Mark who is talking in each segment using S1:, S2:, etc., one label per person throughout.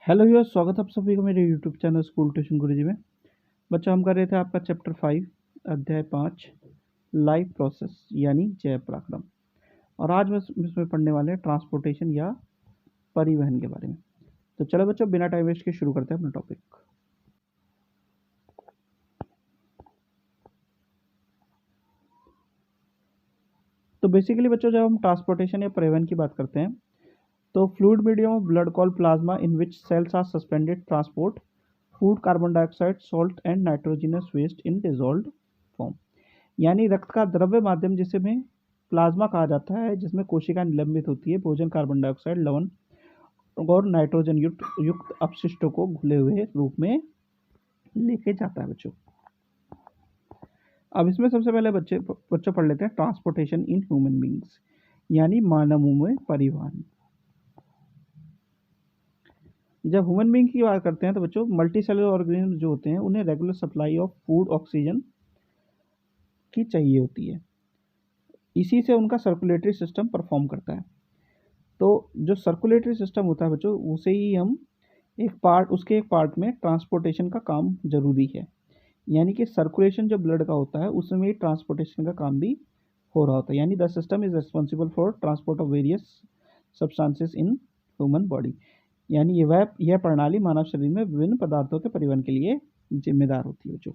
S1: Hello viewers, स्वागत है आप सभी का मेरे यूट्यूब चैनल स्कूल ट्यूशन गुरुजी में। बच्चों, हम कर रहे थे आपका चैप्टर 5 अध्याय 5 लाइफ प्रोसेस यानी जैव पराक्रम। और आज मैं इसमें पढ़ने वाले हैं ट्रांसपोर्टेशन या परिवहन के बारे में। तो चलो बच्चों, बिना टाइम वेस्ट के शुरू करते हैं अपना टॉपिक। तो बेसिकली बच्चों, जब हम ट्रांसपोर्टेशन या परिवहन की बात करते हैं तो fluid medium of blood called plasma in which cells are suspended transport food, carbon dioxide, salt and nitrogenous waste in dissolved form. यानी रक्त का द्रव्य माध्यम जिसे में प्लाज्मा कहा जाता है, जिसमें कोशिका निलंबित होती है, भोजन, कार्बन डाइऑक्साइड, लवण और नाइट्रोजन युक्त अपशिष्टों को घुले हुए रूप में लेके जाता है बच्चों। अब इसमें सबसे पहले बच्चों पढ़ लेते हैं ट्रांसपोर्टेशन इन ह्यूमन बींग्स यानी मानवों में परिवहन। जब ह्यूमन बींग की बात करते हैं तो बच्चों मल्टी सेलुलर ऑर्गेनिज्म जो होते हैं उन्हें regular supply of food, oxygen की चाहिए होती है। इसी से उनका सर्कुलेटरी सिस्टम परफॉर्म करता है। तो जो सर्कुलेटरी सिस्टम होता है बच्चों, उसे ही हम उसके एक पार्ट में ट्रांसपोर्टेशन का काम जरूरी है। यानी कि सर्कुलेशन जो ब्लड का होता है उसमें ही ट्रांसपोर्टेशन का काम भी हो रहा होता है। यानी the system is responsible for transport of various substances in human body. यानी यह प्रणाली मानव शरीर में विभिन्न पदार्थों के परिवहन के लिए जिम्मेदार होती है बच्चों।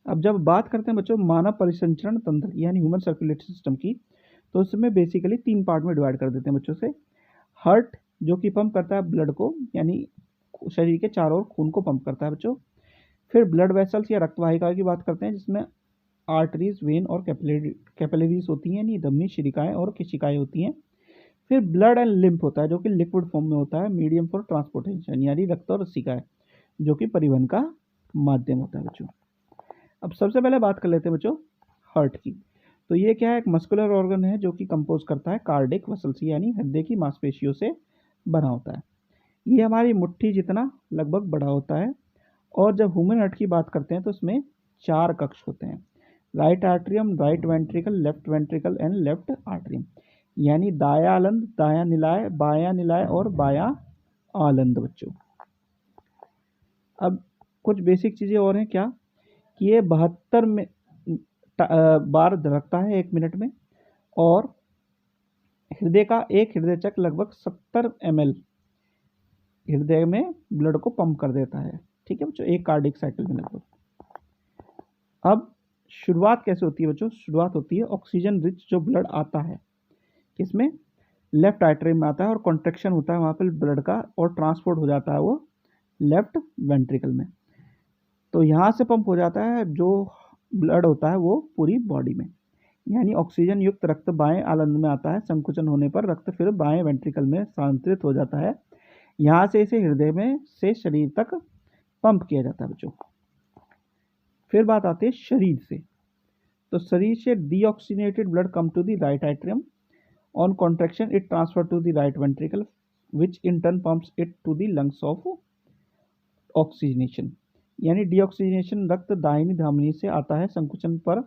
S1: अब जब बात करते हैं बच्चों मानव परिसंचरण तंत्र यानी ह्यूमन सर्कुलेटरी सिस्टम की, तो उसमें बेसिकली 3 पार्ट में डिवाइड कर देते हैं बच्चों से। हार्ट जो कि पंप करता है ब्लड को, यानी शरीर के चारों ओर खून को पंप करता है बच्चों। फिर ब्लड वेसल्स या रक्तवाहिका की बात करते हैं, जिसमें आर्टरीज, वेन और कैपिलरीज होती हैं, यानी धमनी, शिरिकाएं और केशिकाएं होती हैं। फिर ब्लड एंड लिम्फ होता है जो कि लिक्विड फॉर्म में होता है, मीडियम फॉर ट्रांसपोर्टेशन यानी रक्त और रसिकाएं, जो कि परिवहन का माध्यम होता है बच्चों। अब सबसे पहले बात कर लेते हैं बच्चों हार्ट की। तो ये क्या है, एक मस्कुलर ऑर्गन है जो कि कंपोज करता है कार्डिक मसल्स यानी हृदय की मांसपेशियों से बना होता है। ये हमारी मुट्ठी जितना लगभग बड़ा होता है। और जब ह्यूमन हार्ट की बात करते हैं तो इसमें 4 कक्ष होते हैं, right atrium, right ventricle, left ventricle and left atrium. यानी दाया आलंद, दाया निलाय, बाया निलाय और बाया आलंद बच्चों। अब कुछ बेसिक चीज़ें और हैं क्या कि ये 72 में बार धड़कता है 1 मिनट में। और एक हृदय चक्र लगभग 70 ml हृदय में ब्लड को पंप कर देता है। ठीक है बच्चों, एक कार्डिक साइकिल में लगभग। अब शुरुआत कैसे होती है बच्चों? शुरुआत होती है ऑक्सीजन रिच जो ब्लड आता है किसमें, लेफ्ट आर्टरी में आता है, और कॉन्ट्रेक्शन होता है वहाँ पे ब्लड का और ट्रांसपोर्ट हो जाता है वो लेफ्ट वेंट्रिकल में। तो यहाँ से पंप हो जाता है जो ब्लड होता है वो पूरी बॉडी में। यानी ऑक्सीजन युक्त रक्त बाएं आलंद में आता है, संकुचन होने पर रक्त फिर बाएं वेंट्रिकल में स्थानांतरित हो जाता है। यहाँ से इसे हृदय में से शरीर तक पंप किया जाता है बच्चों। फिर बात आती है शरीर से। तो शरीर से deoxygenated blood come to the right atrium, on contraction it transfer to the right ventricle which in turn pumps it to the lungs of oxygenation. यानी डीऑक्सीजनेशन रक्त दाहिनी धमनी से आता है, संकुचन पर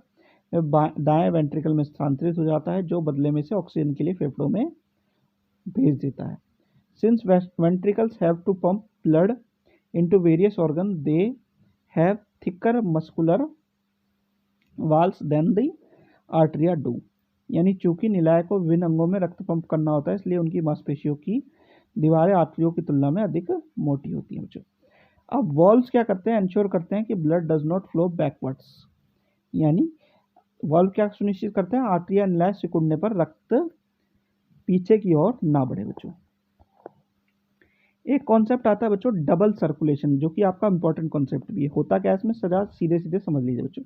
S1: दाएं वेंट्रिकल में स्थानांतरित हो जाता है, जो बदले में से ऑक्सीजन के लिए फेफड़ों में भेज देता है। Since ventricles have to pump blood into various organ, they have thicker muscular walls than the atria do. यानी चूंकि निलाय को विभिन्न अंगों में रक्त पंप करना होता है, इसलिए उनकी मांसपेशियों की दीवारें आर्टरियों की तुलना में अधिक मोटी होती हैं बच्चों। अब वॉल्व्स क्या करते हैं, इंश्योर करते हैं कि blood does not flow backwards. यानी वॉल्व क्या सुनिश्चित करते हैं, आर्टरिया निलाय सिकुड़ने पर रक्त पीछे की ओर ना बढ़े बच्चों। एक कॉन्सेप्ट आता है बच्चों डबल सर्कुलेशन, जो कि आपका इंपॉर्टेंट कॉन्सेप्ट भी है। होता क्या है इसमें, सजा सीधे सीधे समझ लीजिए बच्चों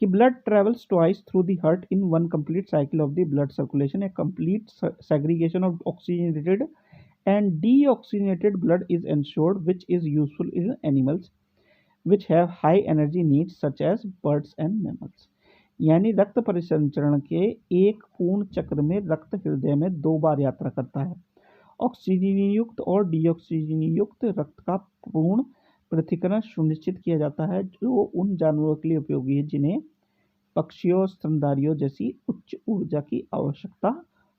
S1: कि blood travels twice through the heart in one complete cycle of the blood circulation. A complete segregation of oxygenated and deoxygenated blood is ensured, which is useful in animals which have high energy needs such as birds and mammals। यानी रक्त परिसंचरण के एक पूर्ण चक्र में रक्त हृदय में 2 बार यात्रा करता है। ऑक्सीजन युक्त और डीऑक्सीजन युक्त रक्त का पूर्ण पृथक्करण सुनिश्चित किया जाता है, जो उन जानवरों के लिए उपयोगी है जिन्हें पक्षियों, स्तनधारियों जैसी उच्च ऊर्जा की आवश्यकता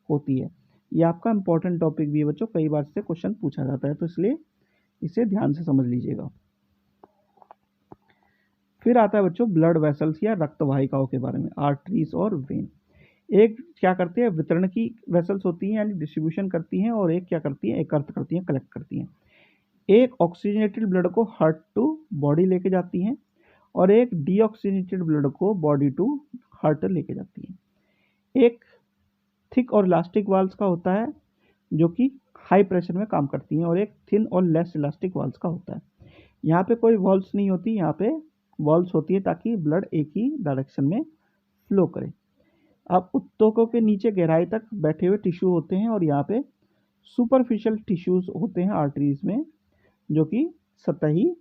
S1: होती है। ये आपका इंपॉर्टेंट टॉपिक भी है बच्चों, कई बार से क्वेश्चन पूछा जाता है, तो इसलिए इसे ध्यान से समझ लीजिएगा। फिर आता है बच्चों ब्लड वेसल्स या रक्त वाहिकाओं के बारे में, आर्टरीज और वेन। एक क्या करती है, वितरण की वेसल्स होती हैं यानी डिस्ट्रीब्यूशन करती हैं, और एक क्या करती है, एकत्र करती हैं, कलेक्ट करती हैं। एक ऑक्सीजनेटेड ब्लड को हार्ट टू बॉडी लेके जाती हैं, और एक डीऑक्सीजनेटेड ब्लड को बॉडी टू हार्ट लेके जाती है। एक थिक और इलास्टिक वाल्स का होता है जो कि हाई प्रेशर में काम करती हैं, और एक थिन और लेस इलास्टिक वाल्स का होता है। यहाँ पे कोई वॉल्स नहीं होती, यहाँ पे वॉल्स होती है ताकि ब्लड एक ही डायरेक्शन में फ्लो करे। अब उत्तकों के नीचे गहराई तक बैठे हुए टिश्यू होते हैं, और यहाँ पे सुपरफिशियल टिश्यूज होते हैं आर्टरीज में, जो कि सतही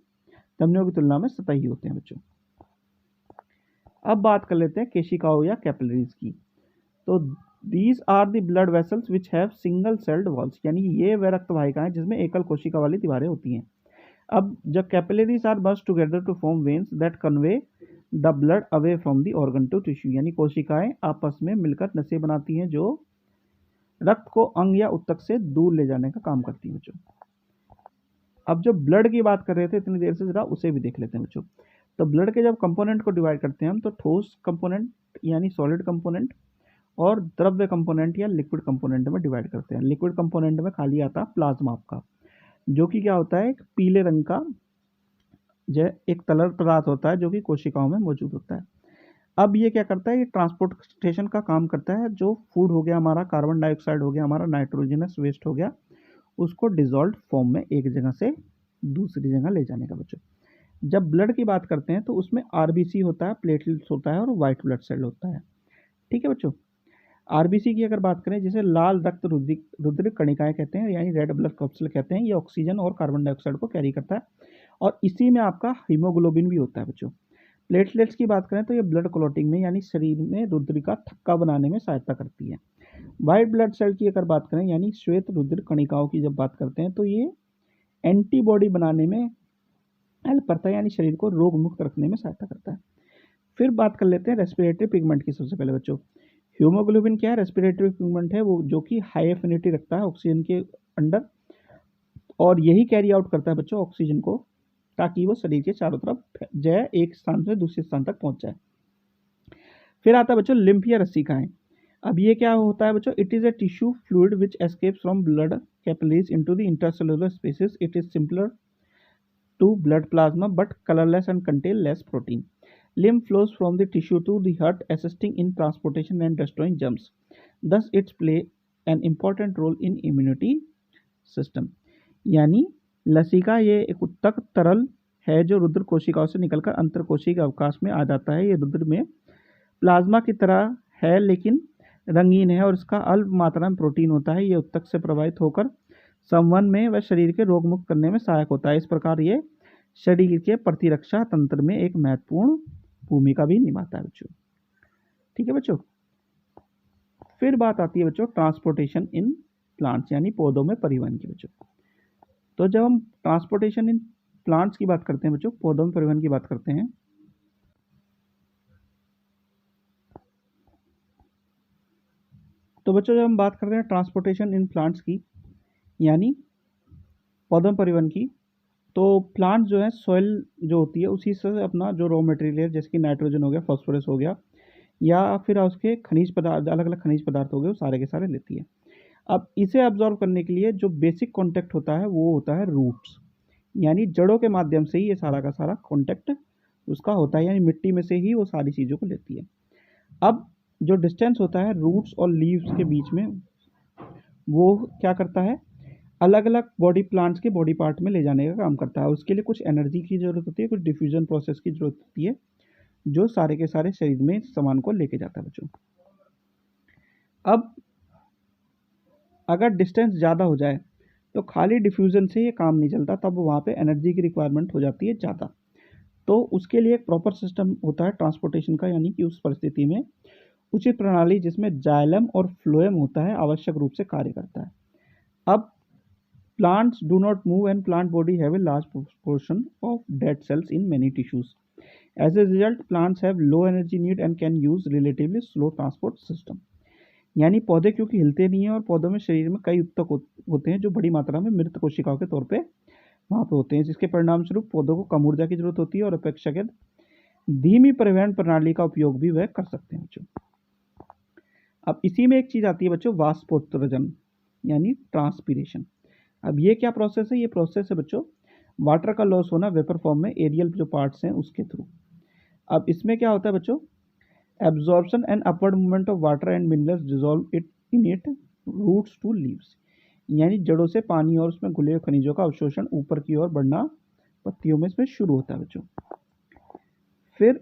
S1: धमनियों की तुलना में सतही होते हैं बच्चों। अब बात कर लेते हैं केशिकाओं या कैपिलरीज की। तो these are the blood vessels which have single celled walls, यानी ये वह रक्त वाहिकाएं जिसमें एकल कोशिका वाली दीवारें होती हैं। अब जब capillaries are merge together to form veins that convey the blood away from the organ to tissue, यानी कोशिकाएं आपस में मिलकर नसें बनाती हैं जो रक्त को अंग या ऊतक से दूर ले जाने का काम करती है बच्चों। अब जो ब्लड की बात कर रहे थे इतनी देर से, जरा उसे भी देख लेते हैं बच्चों। तो ब्लड के जब कंपोनेंट को डिवाइड करते हैं हम, तो ठोस कंपोनेंट यानी सॉलिड कंपोनेंट और द्रव्य कंपोनेंट या लिक्विड कंपोनेंट में डिवाइड करते हैं। लिक्विड कंपोनेंट में खाली आता है प्लाज्मा आपका, जो कि क्या होता है, एक पीले रंग का एक तरल पदार्थ होता है जो कि कोशिकाओं में मौजूद होता है। अब ये क्या करता है, ये ट्रांसपोर्टेशन का काम करता है। जो फूड हो गया हमारा, कार्बन डाइऑक्साइड हो गया हमारा, नाइट्रोजनस वेस्ट हो गया, उसको डिजॉल्व फॉर्म में एक जगह से दूसरी जगह ले जाने का बच्चों। जब ब्लड की बात करते हैं तो उसमें आरबीसी होता है, प्लेटलेट्स होता है और वाइट ब्लड सेल होता है। ठीक है बच्चों। आरबीसी की अगर बात करें, जिसे लाल रक्त रुधिर कणिकाएं कहते हैं, यानी रेड ब्लड कॉर्पसल कहते हैं, ये ऑक्सीजन और कार्बन डाइऑक्साइड को कैरी करता है, और इसी में आपका हीमोग्लोबिन भी होता है बच्चों। प्लेटलेट्स की बात करें तो ये ब्लड क्लॉटिंग में यानी शरीर में रुधिर का थक्का बनाने में सहायता करती है। वाइट ब्लड सेल की अगर बात करें, यानी श्वेत रुधिर कणिकाओं की जब बात करते हैं, तो ये एंटीबॉडी बनाने में हेल्प करता है, यानी शरीर को रोग मुक्त रखने में सहायता करता है। फिर बात कर लेते हैं रेस्पिरेटरी पिगमेंट की। सबसे पहले बच्चों, हीमोग्लोबिन क्या है, रेस्पिरेटरी पिगमेंट है वो, जो कि हाई एफिनिटी रखता है ऑक्सीजन के अंडर, और यही कैरी आउट करता है बच्चों ऑक्सीजन को, ताकि वो शरीर के चारों तरफ जाए, एक स्थान से दूसरे स्थान तक पहुंच जाए। फिर आता है बच्चों लिम्फ या रसिकाएं। अब ये क्या होता है बच्चों, it is a tissue fluid which escapes from blood capillaries into the intercellular spaces. It is simpler to blood plasma but colorless and contain less protein. Lymph flows from the tissue to the heart, assisting in transportation and destroying germs. Thus, it play an important role in immunity system. यानी लसिका ये एक उत्तक तरल है जो रुधिर कोशिकाओं से निकलकर अंतरकोशिकीय अवकाश में आ जाता है। ये रुधिर में प्लाज्मा की तरह है लेकिन रंगीन है, और इसका अल्प मात्रा में प्रोटीन होता है। ये उत्तक से प्रभावित होकर संवहन में व शरीर के रोग मुक्त करने में सहायक होता है। इस प्रकार ये शरीर के प्रतिरक्षा तंत्र में एक महत्वपूर्ण भूमिका भी निभाता है बच्चों। ठीक है बच्चों। फिर बात आती है बच्चों ट्रांसपोर्टेशन इन प्लांट्स, यानी पौधों में परिवहन की बच्चों। तो जब हम ट्रांसपोर्टेशन इन प्लांट्स की बात करते हैं बच्चों, पौधों में परिवहन की बात करते हैं, तो बच्चों जब हम बात कर रहे हैं ट्रांसपोर्टेशन इन प्लांट्स की, यानी पौधों में परिवहन की, तो प्लांट जो है सॉइल जो होती है उसी से अपना जो रॉ मटेरियल है, जैसे कि नाइट्रोजन हो गया, फास्फोरस हो गया, या फिर उसके खनिज पदार्थ, अलग अलग खनिज पदार्थ हो गए, वो सारे के सारे लेती है। अब इसे अब्जॉर्व करने के लिए जो बेसिक कॉन्टैक्ट होता है वो होता है रूट्स, यानी जड़ों के माध्यम से ही ये सारा का सारा कॉन्टैक्ट उसका होता है, यानी मिट्टी में से ही वो सारी चीज़ों को लेती है। अब जो डिस्टेंस होता है रूट्स और लीव्स के बीच में, वो क्या करता है, अलग अलग बॉडी प्लांट्स के बॉडी पार्ट में ले जाने का काम करता है। उसके लिए कुछ एनर्जी की ज़रूरत होती है, कुछ डिफ्यूजन प्रोसेस की ज़रूरत होती है, जो सारे के सारे शरीर में सामान को लेके जाता है बच्चों। अब अगर डिस्टेंस ज़्यादा हो जाए तो खाली डिफ्यूज़न से ये काम नहीं चलता, तब वहाँ पे एनर्जी की रिक्वायरमेंट हो जाती है ज़्यादा। तो उसके लिए एक प्रॉपर सिस्टम होता है ट्रांसपोर्टेशन का, यानी कि उस परिस्थिति में उचित प्रणाली जिसमें जाइलम और फ्लोएम होता है आवश्यक रूप से कार्य करता है। अब plants do not move and plant body have a large proportion of dead cells in many tissues. As a result, plants have low energy need and can use relatively slow transport system. यानी पौधे क्योंकि हिलते नहीं हैं और पौधों में शरीर में कई ऊतक होते हैं जो बड़ी मात्रा में मृत कोशिकाओं के तौर पे वहाँ पे होते हैं, जिसके परिणाम स्वरूप पौधों को कम ऊर्जा की जरूरत होती है और अपेक्षाकृत धीमी परिवहन प्रणाली का उपयोग भी वह कर सकते हैं बच्चों। अब इसी में एक चीज़ आती है बच्चों, वाष्पोत्सर्जन यानी ट्रांसपीरेशन। अब ये क्या प्रोसेस है? ये प्रोसेस है बच्चों वाटर का लॉस होना वेपर फॉर्म में एरियल जो पार्ट्स हैं उसके थ्रू। अब इसमें क्या होता है बच्चों, absorption and upward movement of water and minerals dissolve it in it roots to leaves, यानी जड़ों से पानी और उसमें घुले हुए खनिजों का अवशोषण ऊपर की ओर बढ़ना पत्तियों में इसमें शुरू होता है बच्चों। फिर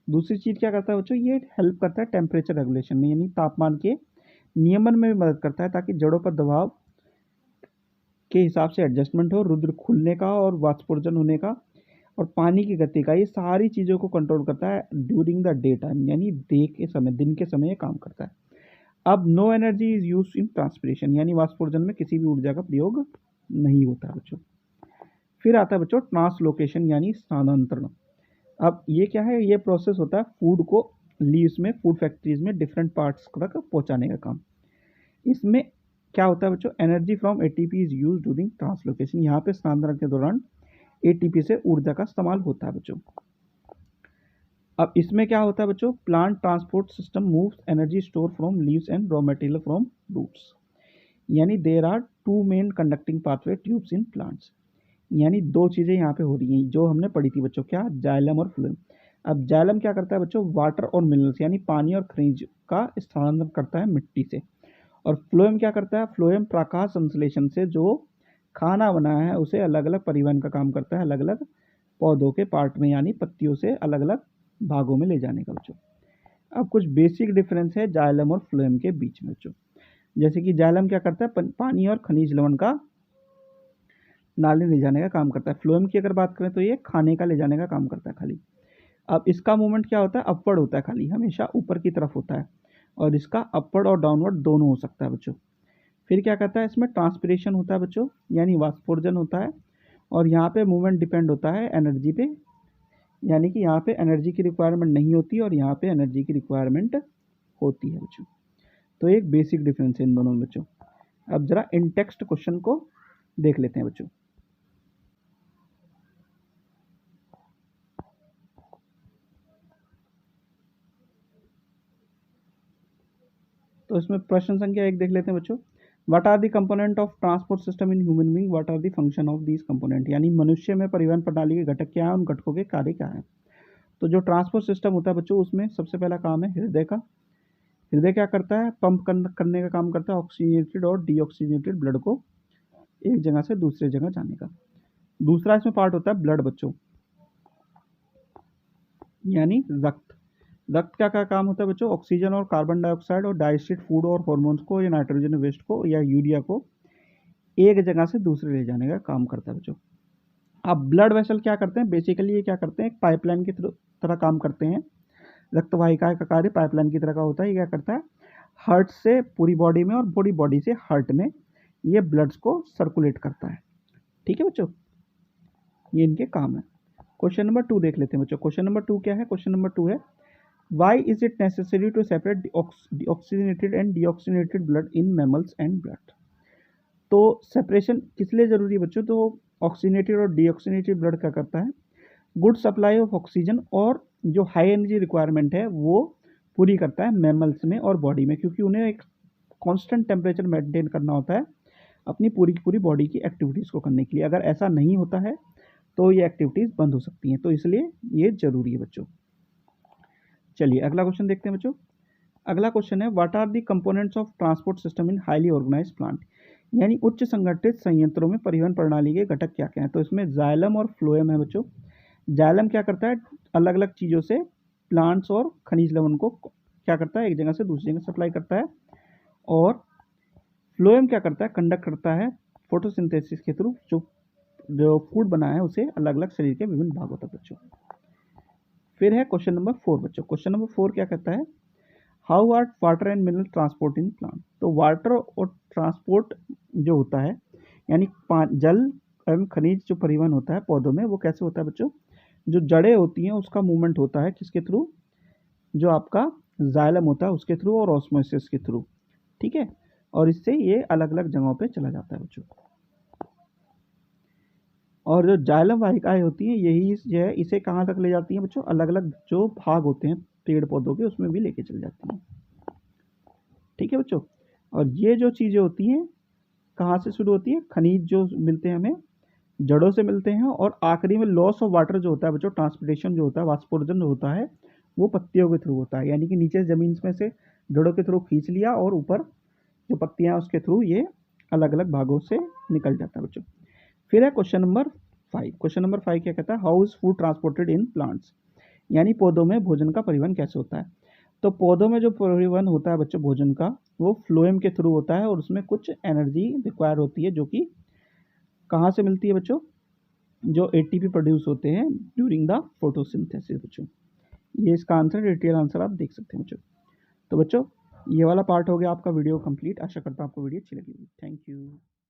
S1: दूसरी चीज़ क्या करता है बच्चों, ये हेल्प करता है टेम्परेचर रेगुलेशन में, यानी तापमान के नियमन में भी मदद करता है ताकि जड़ों पर दबाव के हिसाब से एडजस्टमेंट हो, रुद्र खुलने का और वाष्पोर्जन होने का और पानी की गति का, ये सारी चीज़ों को कंट्रोल करता है ड्यूरिंग द डे टाइम, यानी डे के समय, दिन के समय ये काम करता है। अब no energy is use in transpiration, यानी वाष्पोर्जन में किसी भी ऊर्जा का प्रयोग नहीं होता है बच्चों। फिर आता है बच्चों ट्रांसलोकेशन यानी स्थानांतरण। अब ये क्या है, ये प्रोसेस होता है फूड को लीव्स में, फूड फैक्ट्रीज में डिफरेंट पार्ट्स तक पहुंचाने का काम। इसमें क्या होता है बच्चों, energy from ATP is use during translocation, यहाँ पे स्थानांतरण के दौरान एटीपी से ऊर्जा का इस्तेमाल होता है बच्चों। अब इसमें क्या होता है बच्चों, plant transport system moves energy store from leaves and raw material from roots, यानी there are two main conducting pathway tubes in plants, यानी दो चीज़ें यहाँ पे हो रही हैं जो हमने पढ़ी थी बच्चों, क्या, जाइलम और फ्लोएम। अब जाइलम क्या करता है बच्चों, वाटर और मिनरल्स यानी पानी और खनिज का स्थानांतरण करता है मिट्टी से, और फ्लोएम क्या करता है, फ्लोएम प्रकाश संश्लेषण से जो खाना बनाया है उसे अलग अलग परिवहन का काम करता है, अलग अलग पौधों के पार्ट में यानी पत्तियों से अलग अलग भागों में ले जाने का बच्चों। अब कुछ बेसिक डिफरेंस है जाइलम और फ्लोएम के बीच में बच्चों, जैसे कि जाइलम क्या करता है, पानी और खनिज लवण का नाली ले जाने का काम करता है। फ्लोएम की अगर बात करें तो ये खाने का ले जाने का काम करता है खाली। अब इसका मूवमेंट क्या होता है, अपवर्ड होता है, खाली हमेशा ऊपर की तरफ होता है, और इसका अपवर्ड और डाउनवर्ड दोनों हो सकता है बच्चों। फिर क्या करता है, इसमें ट्रांसपिरेशन होता है बच्चों, यानी वाष्पोर्जन होता है, और यहाँ पे मूवमेंट डिपेंड होता है एनर्जी पे, यानी कि यहाँ पे एनर्जी की रिक्वायरमेंट नहीं होती और यहाँ पे एनर्जी की रिक्वायरमेंट होती है बच्चों। तो एक बेसिक डिफरेंस है इन दोनों में बच्चों। अब जरा इन टेक्स्ट क्वेश्चन को देख लेते हैं बच्चों। तो इसमें प्रश्न संख्या 1 देख लेते हैं बच्चों। What are the component of transport system in human being, what are the function of these component, यानी मनुष्य में परिवहन प्रणाली के घटक क्या है, उन घटकों के कार्य क्या है। तो जो ट्रांसपोर्ट सिस्टम होता है बच्चों, उसमें सबसे पहला काम है हृदय का। हृदय क्या करता है, पंप करने का काम करता है ऑक्सीजनेटेड और डीऑक्सीजनेटेड ब्लड को एक जगह से दूसरे जगह जाने का। दूसरा इसमें पार्ट होता है ब्लड बच्चों, यानी रक्त। रक्त का क्या काम होता है बच्चों, ऑक्सीजन और कार्बन डाइऑक्साइड और डाइजेस्टेड फूड और हॉर्मोन्स को या नाइट्रोजन वेस्ट को या यूरिया को एक जगह से दूसरे ले जाने का काम करता है बच्चों। अब ब्लड वेसल क्या करते हैं, बेसिकली ये क्या करते हैं, एक पाइपलाइन की तरह काम करते हैं। रक्त वाहिका का कार्य पाइपलाइन की तरह का होता है। ये क्या करता है, हार्ट से पूरी बॉडी में और पूरी बॉडी से हार्ट में ये ब्लड्स को सर्कुलेट करता है। ठीक है बच्चों, ये इनके काम है। क्वेश्चन नंबर 2 देख लेते हैं बच्चों। क्वेश्चन नंबर 2 क्या है, क्वेश्चन नंबर 2 है why is it necessary to separate oxygenated and deoxygenated blood in mammals and blood. तो सेपरेशन किस लिए जरूरी है बच्चों, तो ऑक्सीजनेटेड और डीऑक्सीजनेटेड ब्लड क्या करता है, गुड सप्लाई ऑफ ऑक्सीजन और जो हाई एनर्जी रिक्वायरमेंट है वो पूरी करता है मैमल्स में और बॉडी में, क्योंकि उन्हें एक कांस्टेंट टेम्परेचर मेंटेन करना होता है अपनी पूरी की पूरी बॉडी की एक्टिविटीज़ को करने के लिए। अगर ऐसा नहीं होता है तो ये एक्टिविटीज़ बंद हो सकती हैं, तो इसलिए ये जरूरी है बच्चों। चलिए अगला क्वेश्चन देखते हैं बच्चों। अगला क्वेश्चन है what are the components of transport system in highly organised plant, यानी उच्च संगठित संयंत्रों में परिवहन प्रणाली के घटक क्या क्या हैं। तो इसमें जाइलम और फ्लोएम है बच्चों। जाइलम क्या करता है, अलग अलग चीज़ों से प्लांट्स और खनिज लवण को क्या करता है, एक जगह से दूसरी जगह सप्लाई करता है, और फ्लोएम क्या करता है, कंडक्ट करता है फोटोसिंथेसिस के थ्रू जो फूड बनाया है उसे अलग अलग शरीर के विभिन्न भागों तक बच्चों। फिर है क्वेश्चन नंबर 4 बच्चों। क्वेश्चन नंबर 4 क्या कहता है, how are water and mineral transport in plant. तो वाटर और ट्रांसपोर्ट जो होता है, यानी जल एवं खनिज जो परिवहन होता है पौधों में, वो कैसे होता है बच्चों, जो जड़ें होती हैं उसका मूवमेंट होता है किसके थ्रू, जो आपका जाइलम होता है उसके थ्रू और ऑस्मोसिस के थ्रू, ठीक है। और इससे ये अलग अलग जगहों पे चला जाता है बच्चों। और जो जाइलम वाहिकाएं होती हैं यही जो है इसे कहाँ तक ले जाती हैं बच्चों, अलग अलग जो भाग होते हैं पेड़ पौधों के उसमें भी लेके चल जाती हैं, ठीक है बच्चों। और ये जो चीज़ें होती हैं कहाँ से शुरू होती है, खनिज जो मिलते हैं हमें जड़ों से मिलते हैं, और आखिरी में लॉस ऑफ वाटर जो होता है बच्चों, ट्रांसपिरेशन जो होता है, वाष्पोर्जन जो होता है वो पत्तियों के थ्रू होता है, यानी कि नीचे ज़मीन में से जड़ों के थ्रू खींच लिया और ऊपर जो पत्तियां हैं उसके थ्रू ये अलग अलग भागों से निकल जाता है बच्चों। फिर है क्वेश्चन नंबर 5। क्वेश्चन नंबर 5 क्या कहता है, how is food transported in plants, यानी पौधों में भोजन का परिवहन कैसे होता है। तो पौधों में जो परिवहन होता है बच्चों भोजन का, वो फ्लोएम के थ्रू होता है, और उसमें कुछ एनर्जी रिक्वायर होती है जो कि कहाँ से मिलती है बच्चों, जो एटीपी प्रोड्यूस होते हैं ड्यूरिंग द फोटोसिंथेसिस बच्चों। ये इसका आंसर, डिटेल आंसर आप देख सकते हैं बच्चों। तो बच्चों ये वाला पार्ट हो गया आपका वीडियो कंप्लीट। आशा करता हूँ आपको वीडियो अच्छी लगी। Thank you.